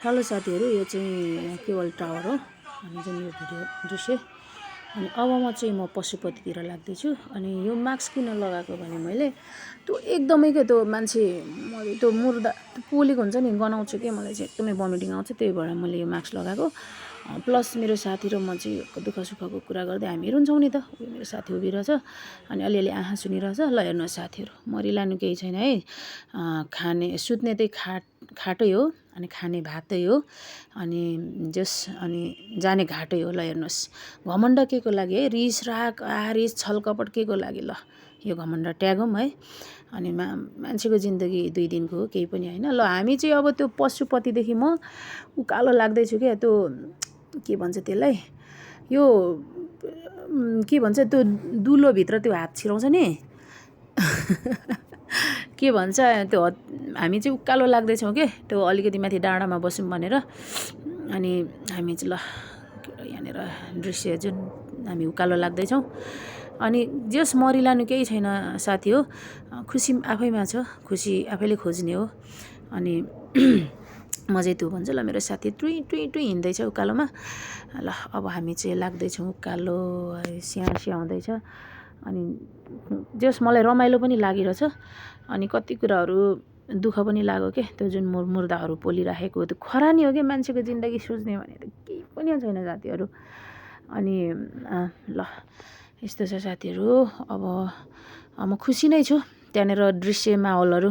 Hello साथीहरू, यो चाहिँ केवल टावर हो अनि जुन यो भिडियो दृश्य। अनि अब म पशुपतितिर लाग्दैछु। अनि यो मास्क किन लगाएको भने मैले त्यो एकदमै के त्यो मान्छे त्यो मुर्दा पोलेको हुन्छ नि, गनाउँछ कि मलाई चाहिँ एकदमै भमिटिङ आउँछ, त्यही भएर मैले यो मास्क लगाएको। प्लस मेरो साथी र म चाहिँ दुःख सुखको कुरा गर्दै हामीहरू हुन्छौँ नि त। मेरो साथी उभिरहेछ अनि अलिअलि आँखा सुनिरहेछ। ल हेर्नुहोस् साथीहरू, मरिलानु केही छैन है। खाने सुत्ने चाहिँ खाटै हो अनि खाने भातै हो अनि अनि जाने घाटै हो। ल हेर्नुहोस्, घमण्ड के को लागि है? रिस राग रिस छलकपट के को लागि? ल यो घमण्ड ट्यागौँ है। अनि मान्छेको जिन्दगी 2 दिनको हो, केही पनि होइन। ल हामी चाहिँ अब त्यो पशुपतिदेखि म उकालो लाग्दैछु क्या। त्यो के भन्छ त्यसलाई, यो के भन्छ त्यो दुलोभित्र त्यो हात छिराउँछ नि के भन्छ त्यो, हामी चाहिँ उकालो लाग्दैछौँ के, त्यो अलिकति माथि डाँडामा बसौँ भनेर। अनि हामी चाहिँ ल यहाँनिर दृश्य जुन हामी उकालो लाग्दैछौँ। अनि जस मरिलानु केही छैन साथी हो, खुसी आफैमा छ, खुसी आफैले खोज्ने हो। अनि म चाहिँ त्यो भन्छु। ल मेरो साथी टुई टुई टुई हिँड्दैछ उकालोमा। ल अब हामी चाहिँ लाग्दैछौँ उकालो, स्याहाँ हुँदैछ। अनि जस मलाई रमाइलो पनि लागिरहेछ अनि कति कुराहरू दुःख पनि लाग्यो के, त्यो जुन मुर्दाहरू पोलिराखेको त्यो खरानी हो कि मान्छेको जिन्दगी सोच्ने भने त केही पनि छैन साथीहरू। अनि ल यस्तो छ साथीहरू। अब म खुसी नै छु त्यहाँनिर दृश्य माहौलहरू